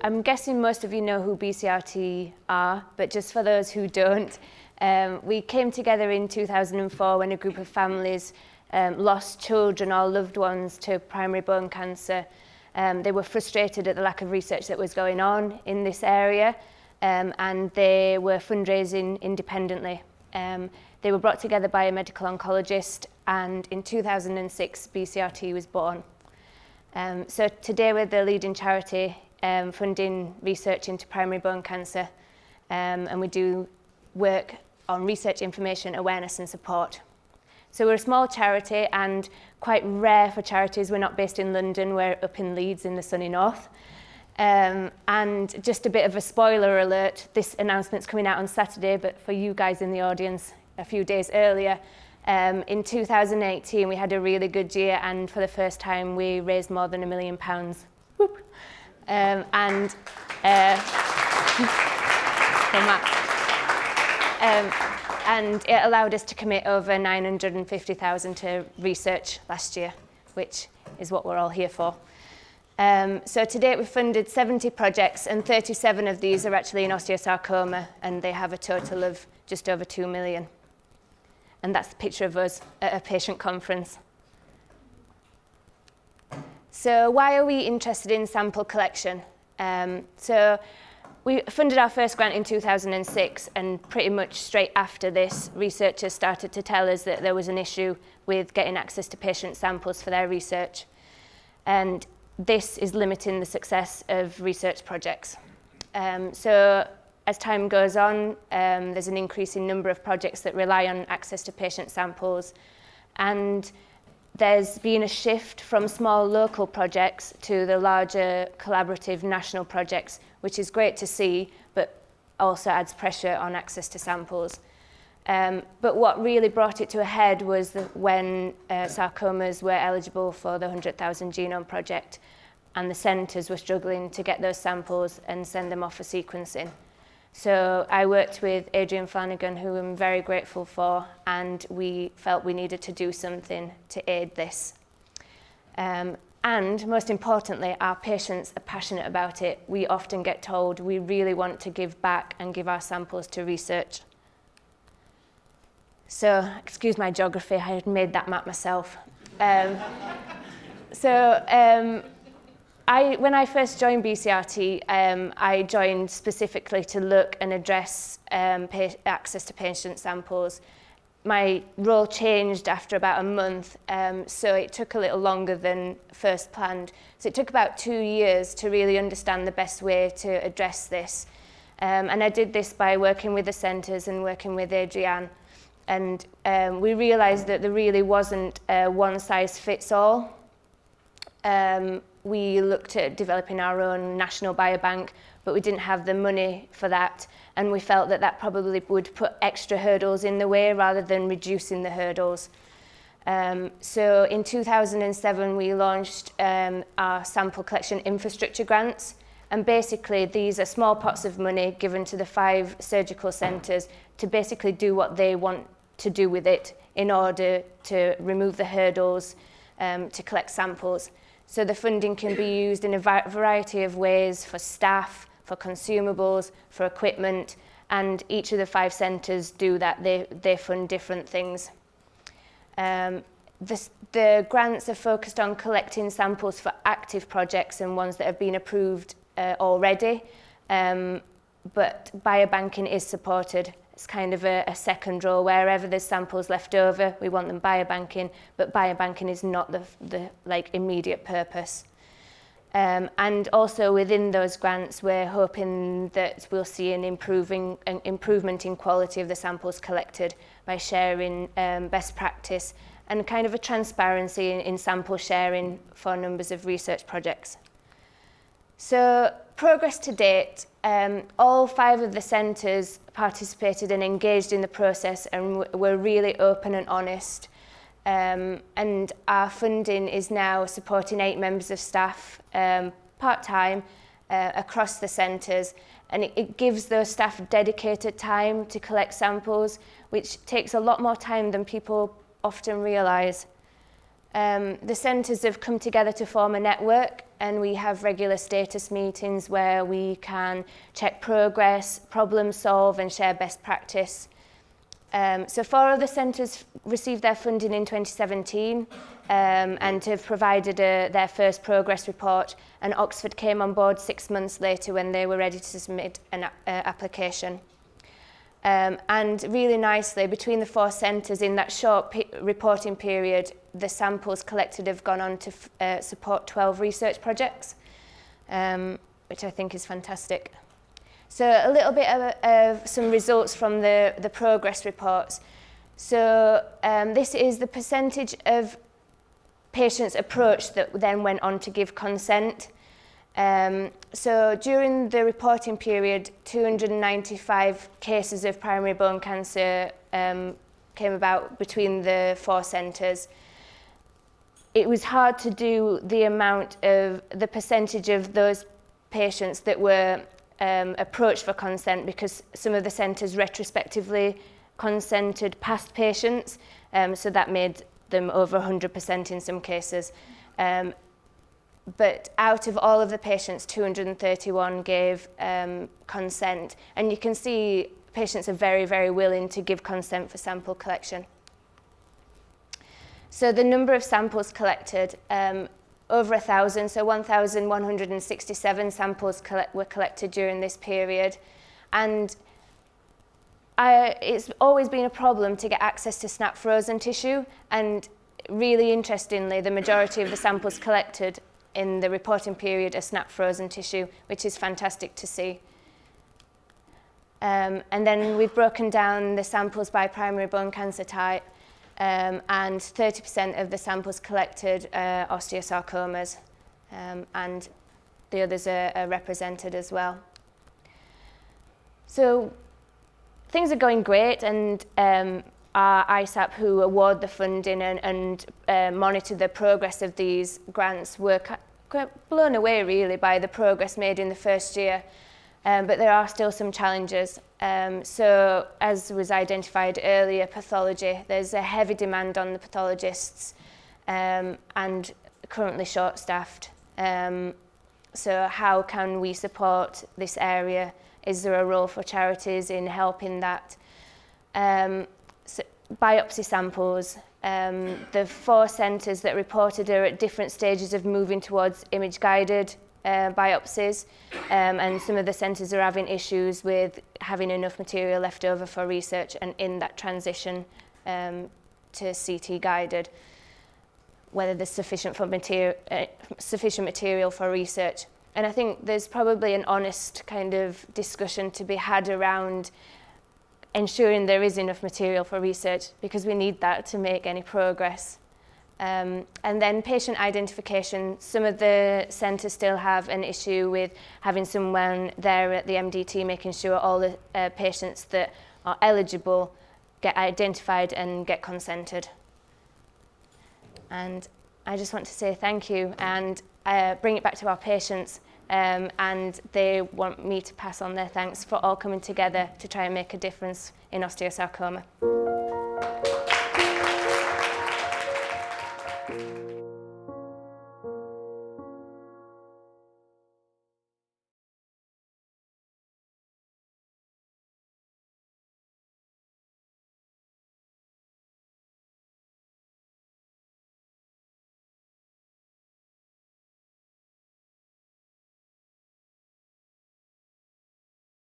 I'm guessing most of you know who BCRT are, but just for those who don't, we came together in 2004 when a group of families lost children or loved ones to primary bone cancer. They were frustrated at the lack of research that was going on in this area, and they were fundraising independently. They were brought together by a medical oncologist, and in 2006 BCRT was born. So today we're the leading charity funding research into primary bone cancer, and we do work on research, information, awareness and support. So we're a small charity and quite rare for charities. We're not based in London, we're up in Leeds in the sunny north. And just a bit of a spoiler alert, this announcement's coming out on Saturday, but for you guys in the audience a few days earlier, in 2018 we had a really good year, and for the first time we raised more than £1 million. Whoop. And it allowed us to commit over 950,000 to research last year, which is what we're all here for. So to date we've funded 70 projects, and 37 of these are actually in osteosarcoma, and they have a total of just over 2 million. And that's a picture of us at a patient conference. So why are we interested in sample collection? So we funded our first grant in 2006, and pretty much straight after this, researchers started to tell us that there was an issue with getting access to patient samples for their research. And this is limiting the success of research projects. So as time goes on, there's an increasing number of projects that rely on access to patient samples, and there's been a shift from small local projects to the larger collaborative national projects, which is great to see, but also adds pressure on access to samples. But what really brought it to a head was when sarcomas were eligible for the 100,000 Genome Project, and the centres were struggling to get those samples and send them off for sequencing. So I worked with Adrian Flanagan, who I'm very grateful for, and we felt we needed to do something to aid this. And most importantly, our patients are passionate about it. We often get told we really want to give back and give our samples to research. So, excuse my geography, I had made that map myself. When I first joined BCRT, I joined specifically to look and address access to patient samples. My role changed after about a month, so it took a little longer than first planned. So it took about 2 years to really understand the best way to address this. And I did this by working with the centres and working with Adrienne. And we realised that there really wasn't a one-size-fits-all. We looked at developing our own national biobank, but we didn't have the money for that, and we felt that that probably would put extra hurdles in the way rather than reducing the hurdles. So in 2007 we launched our sample collection infrastructure grants, and basically these are small pots of money given to the 5 surgical centres to basically do what they want to do with it in order to remove the hurdles to collect samples. So the funding can be used in a variety of ways for staff, for consumables, for equipment, and each of the 5 centres do that. They fund different things. The grants are focused on collecting samples for active projects and ones that have been approved already, but biobanking is supported. It's kind of a second role. Wherever there's samples left over, we want them biobanking, but biobanking is not the immediate purpose. And also within those grants, we're hoping that we'll see an improvement in quality of the samples collected by sharing best practice and kind of a transparency in sample sharing for numbers of research projects. So progress to date, all 5 of the centres participated and engaged in the process and were really open and honest. And our funding is now supporting 8 members of staff part-time across the centres, and it gives those staff dedicated time to collect samples, which takes a lot more time than people often realise. The centres have come together to form a network, and we have regular status meetings where we can check progress, problem solve and share best practice. So 4 other centres received their funding in 2017 and have provided their first progress report, and Oxford came on board 6 months later when they were ready to submit an application. And really nicely, between the 4 centres in that short reporting period, the samples collected have gone on to support 12 research projects, which I think is fantastic. So a little bit of some results from the progress reports. So this is the percentage of patients approached that then went on to give consent. So during the reporting period, 295 cases of primary bone cancer came about between the 4 centres. It was hard to do the percentage of those patients that were approached for consent, because some of the centres retrospectively consented past patients, so that made them over 100% in some cases. But out of all of the patients, 231 gave consent, and you can see patients are very, very willing to give consent for sample collection. So the number of samples collected, over 1,000, so 1,167 samples were collected during this period. And it's always been a problem to get access to snap frozen tissue, and really interestingly, the majority of the samples collected in the reporting period are snap frozen tissue, which is fantastic to see. And then we've broken down the samples by primary bone cancer type, and 30% of the samples collected are osteosarcomas, and the others are represented as well. So things are going great, and our ISAP, who award the funding and monitor the progress of these grants, were blown away really by the progress made in the first year. But there are still some challenges. So as was identified earlier, pathology, there's a heavy demand on the pathologists and currently short-staffed. So how can we support this area? Is there a role for charities in helping that? So biopsy samples, the 4 centres that reported are at different stages of moving towards image-guided biopsies, and some of the centres are having issues with having enough material left over for research and in that transition to CT guided, whether there's sufficient material for research. And I think there's probably an honest kind of discussion to be had around ensuring there is enough material for research, because we need that to make any progress. And then patient identification. Some of the centres still have an issue with having someone there at the MDT making sure all the patients that are eligible get identified and get consented. And I just want to say thank you and bring it back to our patients, and they want me to pass on their thanks for all coming together to try and make a difference in osteosarcoma.